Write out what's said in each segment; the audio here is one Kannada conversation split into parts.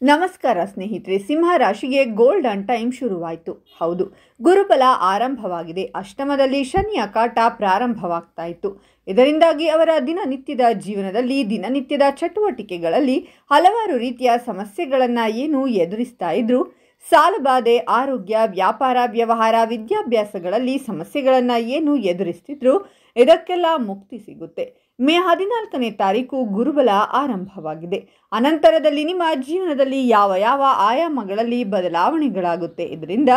ನಮಸ್ಕಾರ ಸ್ನೇಹಿತರೆ, ಸಿಂಹ ರಾಶಿಗೆ ಗೋಲ್ಡನ್ ಟೈಮ್ ಶುರುವಾಯಿತು. ಹೌದು, ಗುರುಬಲ ಆರಂಭವಾಗಿದೆ. ಅಷ್ಟಮದಲ್ಲಿ ಶನಿಯ ಕಾಟ ಪ್ರಾರಂಭವಾಗ್ತಾ ಇತ್ತು. ಇದರಿಂದಾಗಿ ಅವರ ದಿನನಿತ್ಯದ ಜೀವನದಲ್ಲಿ, ದಿನನಿತ್ಯದ ಚಟುವಟಿಕೆಗಳಲ್ಲಿ ಹಲವಾರು ರೀತಿಯ ಸಮಸ್ಯೆಗಳನ್ನು ಎದುರಿಸ್ತಾ ಇದ್ರು. ಸಾಲಬಾಧೆ, ಆರೋಗ್ಯ, ವ್ಯಾಪಾರ, ವ್ಯವಹಾರ, ವಿದ್ಯಾಭ್ಯಾಸಗಳಲ್ಲಿ ಸಮಸ್ಯೆಗಳನ್ನು ಎದುರಿಸ್ತಿದ್ರು. ಇದಕ್ಕೆಲ್ಲ ಮುಕ್ತಿ ಸಿಗುತ್ತೆ. ಮೇ 14ನೇ ತಾರೀಕು ಗುರುಬಲ ಆರಂಭವಾಗಿದೆ. ಅನಂತರದಲ್ಲಿ ನಿಮ್ಮ ಜೀವನದಲ್ಲಿ ಯಾವ ಯಾವ ಆಯಾಮಗಳಲ್ಲಿ ಬದಲಾವಣೆಗಳಾಗುತ್ತೆ, ಇದರಿಂದ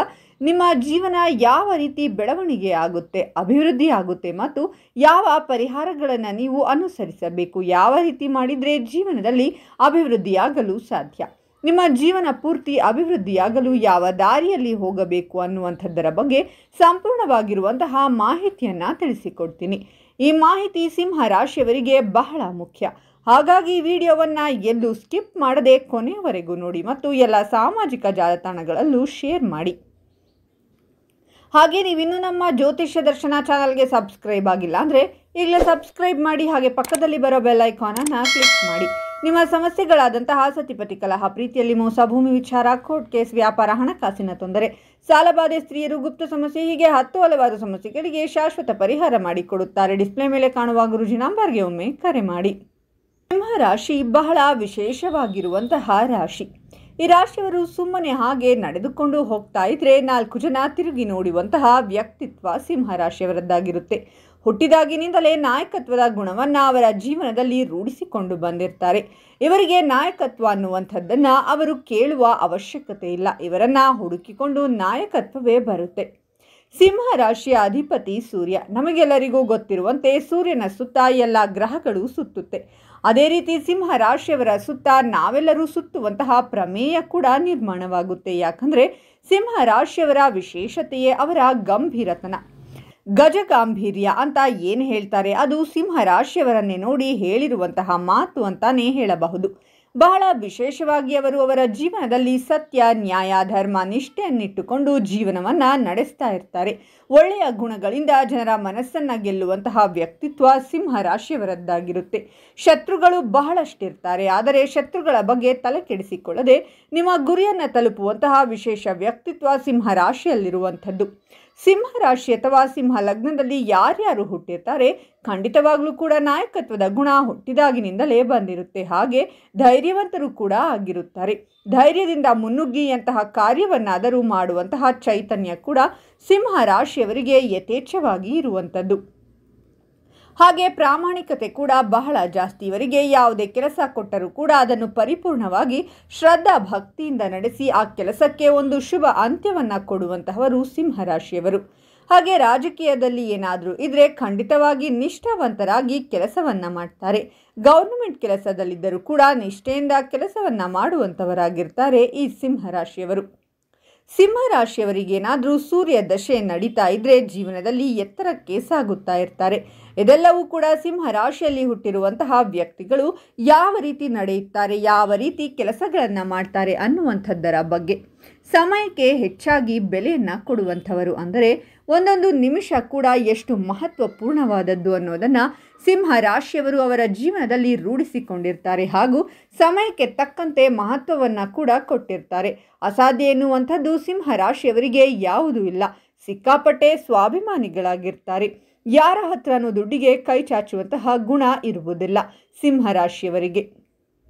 ನಿಮ್ಮ ಜೀವನ ಯಾವ ರೀತಿ ಬೆಳವಣಿಗೆ ಆಗುತ್ತೆ, ಅಭಿವೃದ್ಧಿ ಆಗುತ್ತೆ ಮತ್ತು ಯಾವ ಪರಿಹಾರಗಳನ್ನು ನೀವು ಅನುಸರಿಸಬೇಕು, ಯಾವ ರೀತಿ ಮಾಡಿದರೆ ಜೀವನದಲ್ಲಿ ಅಭಿವೃದ್ಧಿಯಾಗಲು ಸಾಧ್ಯ, ನಿಮ್ಮ ಜೀವನ ಪೂರ್ತಿ ಅಭಿವೃದ್ಧಿಯಾಗಲು ಯಾವ ದಾರಿಯಲ್ಲಿ ಹೋಗಬೇಕು ಅನ್ನುವಂಥದ್ದರ ಬಗ್ಗೆ ಸಂಪೂರ್ಣವಾಗಿರುವಂತಹ ಮಾಹಿತಿಯನ್ನು ತಿಳಿಸಿಕೊಡ್ತೀನಿ. ಈ ಮಾಹಿತಿ ಸಿಂಹ ರಾಶಿಯವರಿಗೆ ಬಹಳ ಮುಖ್ಯ. ಹಾಗಾಗಿ ವಿಡಿಯೋವನ್ನು ಎಲ್ಲೂ ಸ್ಕಿಪ್ ಮಾಡದೆ ಕೊನೆಯವರೆಗೂ ನೋಡಿ ಮತ್ತು ಎಲ್ಲ ಸಾಮಾಜಿಕ ಜಾಲತಾಣಗಳಲ್ಲೂ ಶೇರ್ ಮಾಡಿ. ಹಾಗೆ ನೀವಿನ್ನೂ ನಮ್ಮ ಜ್ಯೋತಿಷ್ಯ ದರ್ಶನ ಚಾನಲ್ಗೆ ಸಬ್ಸ್ಕ್ರೈಬ್ ಆಗಿಲ್ಲ ಅಂದರೆ ಈಗಲೇ ಸಬ್ಸ್ಕ್ರೈಬ್ ಮಾಡಿ. ಹಾಗೆ ಪಕ್ಕದಲ್ಲಿ ಬರೋ ಬೆಲ್ ಐಕಾನನ್ನು ಕ್ಲಿಕ್ ಮಾಡಿ. ನಿಮ್ಮ ಸಮಸ್ಯೆಗಳಾದಂತಹ ಸತಿಪತಿ ಕಲಹ, ಪ್ರೀತಿಯಲ್ಲಿ ಮೋಸ, ಭೂಮಿ ವಿಚಾರ, ಕೋರ್ಟ್ ಕೇಸ್, ವ್ಯಾಪಾರ, ಹಣಕಾಸಿನ ತೊಂದರೆ, ಸಾಲಬಾಧೆ, ಸ್ತ್ರೀಯರು, ಗುಪ್ತ ಸಮಸ್ಯೆ, ಹೀಗೆ ಹಲವಾರು ಸಮಸ್ಯೆಗಳಿಗೆ ಶಾಶ್ವತ ಪರಿಹಾರ ಮಾಡಿಕೊಡುತ್ತಾರೆ. ಡಿಸ್ಪ್ಲೇ ಮೇಲೆ ಕಾಣುವ ಗುರುಜಿ ನಂಬರ್ಗೆ ಒಮ್ಮೆ ಕರೆ ಮಾಡಿ. ಸಿಂಹ ರಾಶಿ ಬಹಳ ವಿಶೇಷವಾಗಿರುವಂತಹ ರಾಶಿ. ಈ ರಾಶಿಯವರು ಸುಮ್ಮನೆ ಹಾಗೆ ನಡೆದುಕೊಂಡು ಹೋಗ್ತಾ ಇದ್ರೆ 4 ಜನ ತಿರುಗಿ ನೋಡುವಂತಹ ವ್ಯಕ್ತಿತ್ವ ಸಿಂಹ ರಾಶಿಯವರದ್ದಾಗಿರುತ್ತೆ. ಹುಟ್ಟಿದಾಗಿನಿಂದಲೇ ನಾಯಕತ್ವದ ಗುಣವನ್ನು ಅವರ ಜೀವನದಲ್ಲಿ ರೂಢಿಸಿಕೊಂಡು ಬಂದಿರ್ತಾರೆ. ಇವರಿಗೆ ನಾಯಕತ್ವ ಅನ್ನುವಂಥದ್ದನ್ನು ಅವರು ಕೇಳುವ ಅವಶ್ಯಕತೆ ಇಲ್ಲ. ಇವರನ್ನು ಹುಡುಕಿಕೊಂಡು ನಾಯಕತ್ವವೇ ಬರುತ್ತೆ. ಸಿಂಹ ರಾಶಿಯ ಅಧಿಪತಿ ಸೂರ್ಯ. ನಮಗೆಲ್ಲರಿಗೂ ಗೊತ್ತಿರುವಂತೆ ಸೂರ್ಯನ ಸುತ್ತ ಎಲ್ಲ ಗ್ರಹಗಳು ಸುತ್ತುತ್ತೆ. ಅದೇ ರೀತಿ ಸಿಂಹ ರಾಶಿಯವರ ಸುತ್ತ ನಾವೆಲ್ಲರೂ ಸುತ್ತುವಂತಹ ಪ್ರಮೇಯ ಕೂಡ ನಿರ್ಮಾಣವಾಗುತ್ತೆ. ಯಾಕಂದರೆ ಸಿಂಹ ರಾಶಿಯವರ ವಿಶೇಷತೆಯೇ ಅವರ ಗಂಭೀರತನ, ಗಜಗಾಂಭೀರ್ಯ ಅಂತ ಏನು ಹೇಳ್ತಾರೆ, ಅದು ಸಿಂಹ ರಾಶಿಯವರನ್ನೇ ನೋಡಿ ಹೇಳಿರುವಂತಹ ಮಾತು ಅಂತಾನೆ ಹೇಳಬಹುದು. ಬಹಳ ವಿಶೇಷವಾಗಿ ಅವರು ಅವರ ಜೀವನದಲ್ಲಿ ಸತ್ಯ, ನ್ಯಾಯ, ಧರ್ಮ, ನಿಷ್ಠೆಯನ್ನಿಟ್ಟುಕೊಂಡು ಜೀವನವನ್ನು ನಡೆಸ್ತಾ ಇರ್ತಾರೆ. ಒಳ್ಳೆಯ ಗುಣಗಳಿಂದ ಜನರ ಮನಸ್ಸನ್ನು ಗೆಲ್ಲುವಂತಹ ವ್ಯಕ್ತಿತ್ವ ಸಿಂಹ ರಾಶಿಯವರದ್ದಾಗಿರುತ್ತೆ. ಶತ್ರುಗಳು ಬಹಳಷ್ಟಿರ್ತಾರೆ, ಆದರೆ ಶತ್ರುಗಳ ಬಗ್ಗೆ ತಲೆ ಕೆಡಿಸಿಕೊಳ್ಳದೆ ನಿಮ್ಮ ಗುರಿಯನ್ನು ತಲುಪುವಂತಹ ವಿಶೇಷ ವ್ಯಕ್ತಿತ್ವ ಸಿಂಹ ರಾಶಿಯಲ್ಲಿರುವಂಥದ್ದು. ಸಿಂಹ ರಾಶಿ ಅಥವಾ ಸಿಂಹ ಲಗ್ನದಲ್ಲಿ ಯಾರ್ಯಾರು ಹುಟ್ಟಿರ್ತಾರೆ, ಖಂಡಿತವಾಗ್ಲೂ ಕೂಡ ನಾಯಕತ್ವದ ಗುಣ ಹುಟ್ಟಿದಾಗಿನಿಂದಲೇ ಬಂದಿರುತ್ತೆ. ಹಾಗೆ ಧೈರ್ಯವಂತರು ಕೂಡ ಆಗಿರುತ್ತಾರೆ. ಧೈರ್ಯದಿಂದ ಮುನ್ನುಗ್ಗಿಯಂತಹ ಕಾರ್ಯವನ್ನಾದರೂ ಮಾಡುವಂತಹ ಚೈತನ್ಯ ಕೂಡ ಸಿಂಹ ರಾಶಿಯವರಿಗೆ ಯಥೇಚ್ಛವಾಗಿ ಇರುವಂಥದ್ದು. ಹಾಗೆ ಪ್ರಾಮಾಣಿಕತೆ ಕೂಡ ಬಹಳ ಜಾಸ್ತಿ. ಇವರಿಗೆ ಯಾವುದೇ ಕೆಲಸ ಕೊಟ್ಟರೂ ಕೂಡ ಅದನ್ನು ಪರಿಪೂರ್ಣವಾಗಿ ಶ್ರದ್ಧಾ ಭಕ್ತಿಯಿಂದ ನಡೆಸಿ ಆ ಕೆಲಸಕ್ಕೆ ಒಂದು ಶುಭ ಅಂತ್ಯವನ್ನು ಕೊಡುವಂತಹವರು ಸಿಂಹ ರಾಶಿಯವರು. ಹಾಗೆ ರಾಜಕೀಯದಲ್ಲಿ ಏನಾದರೂ ಇದ್ರೆ ಖಂಡಿತವಾಗಿ ನಿಷ್ಠಾವಂತರಾಗಿ ಕೆಲಸವನ್ನು ಮಾಡ್ತಾರೆ. ಗೌರ್ನಮೆಂಟ್ ಕೆಲಸದಲ್ಲಿದ್ದರೂ ಕೂಡ ನಿಷ್ಠೆಯಿಂದ ಕೆಲಸವನ್ನು ಮಾಡುವಂಥವರಾಗಿರ್ತಾರೆ ಈ ಸಿಂಹ ರಾಶಿಯವರು. ಸಿಂಹ ರಾಶಿಯವರಿಗೇನಾದರೂ ಸೂರ್ಯ ದಶೆ ನಡೀತಾ ಇದ್ರೆ ಜೀವನದಲ್ಲಿ ಎತ್ತರಕ್ಕೆ ಸಾಗುತ್ತಾ ಇರ್ತಾರೆ. ಇದೆಲ್ಲವೂ ಕೂಡ ಸಿಂಹ ರಾಶಿಯಲ್ಲಿ ಹುಟ್ಟಿರುವಂತಹ ವ್ಯಕ್ತಿಗಳು ಯಾವ ರೀತಿ ನಡೆಯುತ್ತಾರೆ, ಯಾವ ರೀತಿ ಕೆಲಸಗಳನ್ನು ಮಾಡ್ತಾರೆ ಅನ್ನುವಂಥದ್ದರ ಬಗ್ಗೆ. ಸಮಯಕ್ಕೆ ಹೆಚ್ಚಾಗಿ ಬೆಲೆಯನ್ನು ಕೊಡುವಂಥವರು, ಅಂದರೆ ಒಂದೊಂದು ನಿಮಿಷ ಕೂಡ ಎಷ್ಟು ಮಹತ್ವಪೂರ್ಣವಾದದ್ದು ಅನ್ನೋದನ್ನು ಸಿಂಹ ರಾಶಿಯವರು ಅವರ ಜೀವನದಲ್ಲಿ ರೂಢಿಸಿಕೊಂಡಿರ್ತಾರೆ. ಹಾಗೂ ಸಮಯಕ್ಕೆ ತಕ್ಕಂತೆ ಮಹತ್ವವನ್ನು ಕೂಡ ಕೊಟ್ಟಿರ್ತಾರೆ. ಅಸಾಧ್ಯ ಎನ್ನುವಂಥದ್ದು ಸಿಂಹ ರಾಶಿಯವರಿಗೆ ಯಾವುದೂ ಇಲ್ಲ. ಸಿಕ್ಕಾಪಟ್ಟೆ ಸ್ವಾಭಿಮಾನಿಗಳಾಗಿರ್ತಾರೆ. ಯಾರ ಹತ್ರನೂ ದುಡ್ಡಿಗೆ ಕೈ ಚಾಚುವಂತಹ ಗುಣ ಇರುವುದಿಲ್ಲ ಸಿಂಹ ರಾಶಿಯವರಿಗೆ.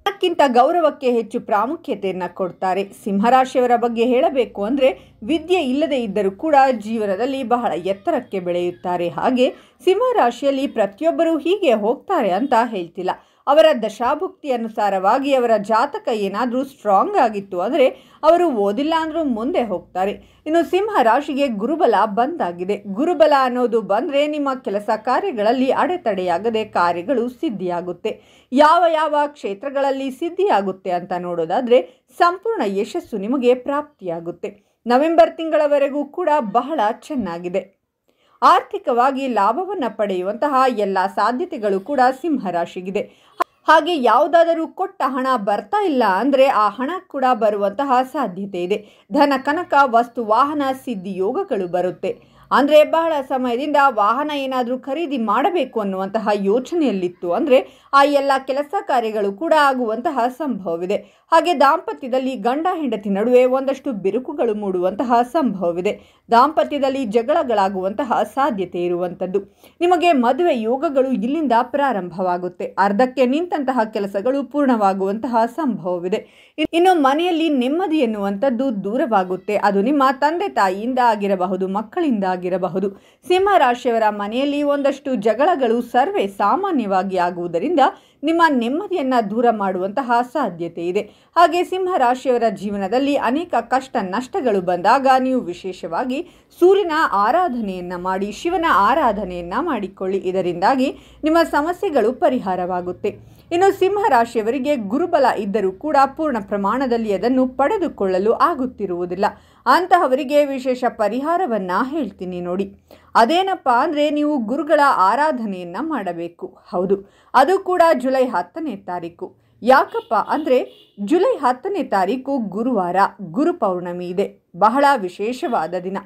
ಅದಕ್ಕಿಂತ ಗೌರವಕ್ಕೆ ಹೆಚ್ಚು ಪ್ರಾಮುಖ್ಯತೆಯನ್ನು ಕೊಡ್ತಾರೆ. ಸಿಂಹರಾಶಿಯವರ ಬಗ್ಗೆ ಹೇಳಬೇಕು ಅಂದರೆ ವಿದ್ಯೆ ಇಲ್ಲದೆ ಇದ್ದರೂ ಕೂಡ ಜೀವನದಲ್ಲಿ ಬಹಳ ಎತ್ತರಕ್ಕೆ ಬೆಳೆಯುತ್ತಾರೆ. ಹಾಗೆ ಸಿಂಹರಾಶಿಯಲ್ಲಿ ಪ್ರತಿಯೊಬ್ಬರೂ ಹೀಗೆ ಹೋಗ್ತಾರೆ ಅಂತ ಹೇಳ್ತಿಲ್ಲ. ಅವರ ದಶಾಭುಕ್ತಿ ಅನುಸಾರವಾಗಿ ಅವರ ಜಾತಕ ಏನಾದರೂ ಸ್ಟ್ರಾಂಗ್ ಆಗಿತ್ತು ಅಂದರೆ ಅವರು ಓದಿಲ್ಲ ಅಂದರೂ ಮುಂದೆ ಹೋಗ್ತಾರೆ. ಇನ್ನು ಸಿಂಹ ರಾಶಿಗೆ ಗುರುಬಲ ಬಂದಾಗಿದೆ. ಗುರುಬಲ ಅನ್ನೋದು ಬಂದರೆ ನಿಮ್ಮ ಕೆಲಸ ಕಾರ್ಯಗಳಲ್ಲಿ ಅಡೆತಡೆಯಾಗದೆ ಕಾರ್ಯಗಳು ಸಿದ್ಧಿಯಾಗುತ್ತೆ. ಯಾವ ಯಾವ ಕ್ಷೇತ್ರಗಳಲ್ಲಿ ಸಿದ್ಧಿಯಾಗುತ್ತೆ ಅಂತ ನೋಡೋದಾದರೆ ಸಂಪೂರ್ಣ ಯಶಸ್ಸು ನಿಮಗೆ ಪ್ರಾಪ್ತಿಯಾಗುತ್ತೆ. ನವೆಂಬರ್ ತಿಂಗಳವರೆಗೂ ಕೂಡ ಬಹಳ ಚೆನ್ನಾಗಿದೆ. ಆರ್ಥಿಕವಾಗಿ ಲಾಭವನ್ನು ಪಡೆಯುವಂತಹ ಎಲ್ಲ ಸಾಧ್ಯತೆಗಳು ಕೂಡ ಸಿಂಹ ರಾಶಿಗಿದೆ. ಹಾಗೆ ಯಾವುದಾದರೂ ಕೊಟ್ಟ ಹಣ ಬರ್ತಾ ಇಲ್ಲ ಅಂದರೆ ಆ ಹಣ ಕೂಡ ಬರುವಂತಹ ಸಾಧ್ಯತೆ ಇದೆ. ಧನ, ಕನಕ, ವಸ್ತು, ವಾಹನ ಸಿದ್ಧಿ ಯೋಗಗಳು ಬರುತ್ತೆ. ಅಂದರೆ ಬಹಳ ಸಮಯದಿಂದ ವಾಹನ ಏನಾದರೂ ಖರೀದಿ ಮಾಡಬೇಕು ಅನ್ನುವಂತಹ ಯೋಚನೆಯಲ್ಲಿತ್ತು. ಅಂದರೆ ಆ ಎಲ್ಲ ಕೆಲಸ ಕಾರ್ಯಗಳು ಕೂಡ ಆಗುವಂತಹ ಸಂಭವವಿದೆ. ಹಾಗೆ ದಾಂಪತ್ಯದಲ್ಲಿ ಗಂಡ ಹೆಂಡತಿ ನಡುವೆ ಒಂದಷ್ಟು ಬಿರುಕುಗಳು ಮೂಡುವಂತಹ ಸಂಭವವಿದೆ. ದಾಂಪತ್ಯದಲ್ಲಿ ಜಗಳಗಳಾಗುವಂತಹ ಸಾಧ್ಯತೆ ಇರುವಂಥದ್ದು. ನಿಮಗೆ ಮದುವೆ ಯೋಗಗಳು ಇಲ್ಲಿಂದ ಪ್ರಾರಂಭವಾಗುತ್ತೆ. ಅರ್ಧಕ್ಕೆ ನಿಂತಹ ಕೆಲಸಗಳು ಪೂರ್ಣವಾಗುವಂತಹ ಸಂಭವವಿದೆ. ಇನ್ನು ಮನೆಯಲ್ಲಿ ನೆಮ್ಮದಿ ಎನ್ನುವಂಥದ್ದು ದೂರವಾಗುತ್ತೆ. ಅದು ನಿಮ್ಮ ತಂದೆ ತಾಯಿಯಿಂದ ಆಗಿರಬಹುದು, ಮಕ್ಕಳಿಂದ ಆಗಿರಬಹುದು. ಸಿಂಹ ರಾಶಿಯವರ ಮನೆಯಲ್ಲಿ ಒಂದಷ್ಟು ಜಗಳಗಳು ಸರ್ವೇ ಸಾಮಾನ್ಯವಾಗಿ ಆಗುವುದರಿಂದ ನಿಮ್ಮ ನೆಮ್ಮದಿಯನ್ನು ದೂರ ಮಾಡುವಂತಹ ಸಾಧ್ಯತೆ ಇದೆ. ಹಾಗೆ ಸಿಂಹ ರಾಶಿಯವರ ಜೀವನದಲ್ಲಿ ಅನೇಕ ಕಷ್ಟ ನಷ್ಟಗಳು ಬಂದಾಗ ನೀವು ವಿಶೇಷವಾಗಿ ಸೂರ್ಯನ ಆರಾಧನೆಯನ್ನು ಮಾಡಿ, ಶಿವನ ಆರಾಧನೆಯನ್ನು ಮಾಡಿಕೊಳ್ಳಿ. ಇದರಿಂದಾಗಿ ನಿಮ್ಮ ಸಮಸ್ಯೆಗಳು ಪರಿಹಾರವಾಗುತ್ತೆ. ಇನ್ನು ಸಿಂಹ ರಾಶಿಯವರಿಗೆ ಗುರುಬಲ ಇದ್ದರೂ ಕೂಡ ಪೂರ್ಣ ಪ್ರಮಾಣದಲ್ಲಿ ಅದನ್ನು ಪಡೆದುಕೊಳ್ಳಲು ಆಗುತ್ತಿರುವುದಿಲ್ಲ. ಅಂತಹವರಿಗೆ ವಿಶೇಷ ಪರಿಹಾರವನ್ನು ಹೇಳ್ತೀನಿ ನೋಡಿ. ಅದೇನಪ್ಪ ಅಂದರೆ ನೀವು ಗುರುಗಳ ಆರಾಧನೆಯನ್ನು ಮಾಡಬೇಕು. ಹೌದು, ಅದು ಕೂಡ ಜುಲೈ 10ನೇ ತಾರೀಕು. ಯಾಕಪ್ಪ ಅಂದರೆ ಜುಲೈ 10ನೇ ತಾರೀಕು ಗುರುವಾರ, ಗುರು ಪೌರ್ಣಮಿ ಇದೆ. ಬಹಳ ವಿಶೇಷವಾದ ದಿನ.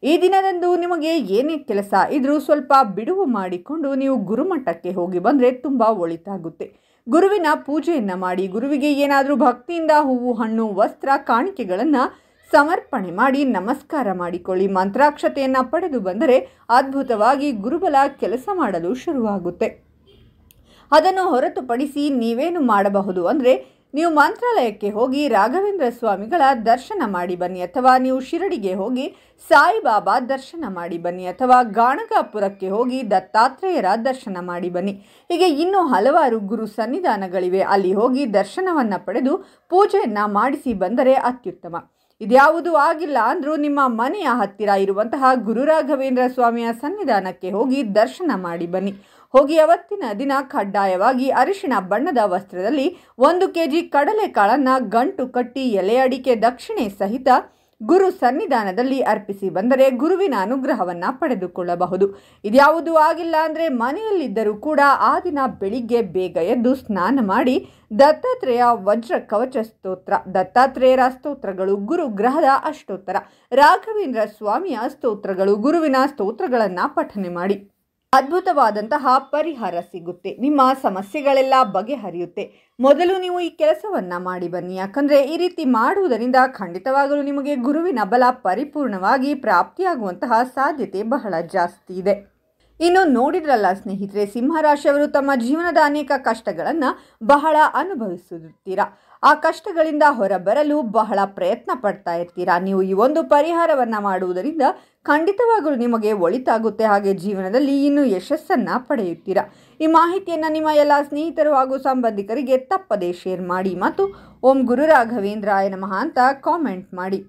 ಈ ದಿನದಂದು ನಿಮಗೆ ಏನೇ ಕೆಲಸ ಇದ್ರೂ ಸ್ವಲ್ಪ ಬಿಡುವು ಮಾಡಿಕೊಂಡು ನೀವು ಗುರುಮಠಕ್ಕೆ ಹೋಗಿ ಬಂದರೆ ತುಂಬ ಒಳಿತಾಗುತ್ತೆ. ಗುರುವಿನ ಪೂಜೆಯನ್ನು ಮಾಡಿ, ಗುರುವಿಗೆ ಏನಾದರೂ ಭಕ್ತಿಯಿಂದ ಹೂವು, ಹಣ್ಣು, ವಸ್ತ್ರ, ಕಾಣಿಕೆಗಳನ್ನು ಸಮರ್ಪಣೆ ಮಾಡಿ ನಮಸ್ಕಾರ ಮಾಡಿಕೊಳ್ಳಿ. ಮಂತ್ರಾಕ್ಷತೆಯನ್ನು ಪಡೆದು ಬಂದರೆ ಅದ್ಭುತವಾಗಿ ಗುರುಬಲ ಕೆಲಸ ಮಾಡಲು ಶುರುವಾಗುತ್ತೆ. ಅದನ್ನು ಹೊರತುಪಡಿಸಿ ನೀವೇನು ಮಾಡಬಹುದು ಅಂದರೆ ನೀವು ಮಂತ್ರಾಲಯಕ್ಕೆ ಹೋಗಿ ರಾಘವೇಂದ್ರ ಸ್ವಾಮಿಗಳ ದರ್ಶನ ಮಾಡಿ ಬನ್ನಿ, ಅಥವಾ ನೀವು ಶಿರಡಿಗೆ ಹೋಗಿ ಸಾಯಿಬಾಬಾ ದರ್ಶನ ಮಾಡಿ ಬನ್ನಿ, ಅಥವಾ ಗಾಣಗಾಪುರಕ್ಕೆ ಹೋಗಿ ದತ್ತಾತ್ರೇಯರ ದರ್ಶನ ಮಾಡಿ ಬನ್ನಿ. ಹೀಗೆ ಇನ್ನೂ ಹಲವಾರು ಗುರು ಸನ್ನಿಧಾನಗಳಿವೆ. ಅಲ್ಲಿ ಹೋಗಿ ದರ್ಶನವನ್ನು ಪಡೆದು ಪೂಜೆಯನ್ನು ಮಾಡಿಸಿ ಬಂದರೆ ಅತ್ಯುತ್ತಮ. ಇದ್ಯಾವುದೂ ಆಗಿಲ್ಲ ಅಂದರೂ ನಿಮ್ಮ ಮನೆಯ ಹತ್ತಿರ ಇರುವಂತಹ ಗುರು ರಾಘವೇಂದ್ರ ಸ್ವಾಮಿಯ ಸನ್ನಿಧಾನಕ್ಕೆ ಹೋಗಿ ದರ್ಶನ ಮಾಡಿ ಬನ್ನಿ. ಹೋಗಿ ಅವತ್ತಿನ ದಿನ ಕಡ್ಡಾಯವಾಗಿ ಅರಿಶಿಣ ಬಣ್ಣದ ವಸ್ತ್ರದಲ್ಲಿ 1 kg ಕಡಲೆಕಾಳನ್ನು ಗಂಟು ಕಟ್ಟಿ ಎಲೆ ಅಡಿಕೆ ದಕ್ಷಿಣೆ ಸಹಿತ ಗುರು ಸನ್ನಿಧಾನದಲ್ಲಿ ಅರ್ಪಿಸಿ ಬಂದರೆ ಗುರುವಿನ ಅನುಗ್ರಹವನ್ನು ಪಡೆದುಕೊಳ್ಳಬಹುದು. ಇದ್ಯಾವುದೂ ಆಗಿಲ್ಲ ಅಂದರೆ ಮನೆಯಲ್ಲಿದ್ದರೂ ಕೂಡ ಆ ದಿನ ಬೆಳಿಗ್ಗೆ ಬೇಗ ಎದ್ದು ಸ್ನಾನ ಮಾಡಿ ದತ್ತಾತ್ರೇಯ ವಜ್ರ ಕವಚ ಸ್ತೋತ್ರ, ದತ್ತಾತ್ರೇಯರ ಸ್ತೋತ್ರಗಳು, ಗುರು ಗ್ರಹದ ಅಷ್ಟೋತ್ತರ, ರಾಘವೇಂದ್ರ ಸ್ವಾಮಿಯ ಸ್ತೋತ್ರಗಳು, ಗುರುವಿನ ಸ್ತೋತ್ರಗಳನ್ನು ಪಠನೆ ಮಾಡಿ. ಅದ್ಭುತವಾದಂತಹ ಪರಿಹಾರ ಸಿಗುತ್ತೆ. ನಿಮ್ಮ ಸಮಸ್ಯೆಗಳೆಲ್ಲ ಬಗೆಹರಿಯುತ್ತೆ. ಮೊದಲು ನೀವು ಈ ಕೆಲಸವನ್ನು ಮಾಡಿ ಬನ್ನಿ. ಯಾಕಂದರೆ ಈ ರೀತಿ ಮಾಡುವುದರಿಂದ ಖಂಡಿತವಾಗಲೂ ನಿಮಗೆ ಗುರುವಿನ ಬಲ ಪರಿಪೂರ್ಣವಾಗಿ ಪ್ರಾಪ್ತಿಯಾಗುವಂತಹ ಸಾಧ್ಯತೆ ಬಹಳ ಜಾಸ್ತಿ ಇದೆ. ಇನ್ನು ನೋಡಿದ್ರಲ್ಲ ಸ್ನೇಹಿತರೆ, ಸಿಂಹರಾಶಿಯವರು ತಮ್ಮ ಜೀವನದ ಅನೇಕ ಕಷ್ಟಗಳನ್ನು ಬಹಳ ಅನುಭವಿಸುತ್ತೀರಾ. ಆ ಕಷ್ಟಗಳಿಂದ ಹೊರಬರಲು ಬಹಳ ಪ್ರಯತ್ನ ಪಡ್ತಾ ಇರ್ತೀರಾ. ನೀವು ಈ ಒಂದು ಪರಿಹಾರವನ್ನು ಮಾಡುವುದರಿಂದ ಖಂಡಿತವಾಗಲೂ ನಿಮಗೆ ಒಳಿತಾಗುತ್ತೆ. ಹಾಗೆ ಜೀವನದಲ್ಲಿ ಇನ್ನೂ ಯಶಸ್ಸನ್ನು ಪಡೆಯುತ್ತೀರಾ. ಈ ಮಾಹಿತಿಯನ್ನು ನಿಮ್ಮ ಎಲ್ಲ ಸ್ನೇಹಿತರು ಹಾಗೂ ಸಂಬಂಧಿಕರಿಗೆ ತಪ್ಪದೇ ಶೇರ್ ಮಾಡಿ ಮತ್ತು ಓಂ ಗುರು ರಾಘವೇಂದ್ರಾಯ ನಮಃ ಅಂತ ಕಾಮೆಂಟ್ ಮಾಡಿ.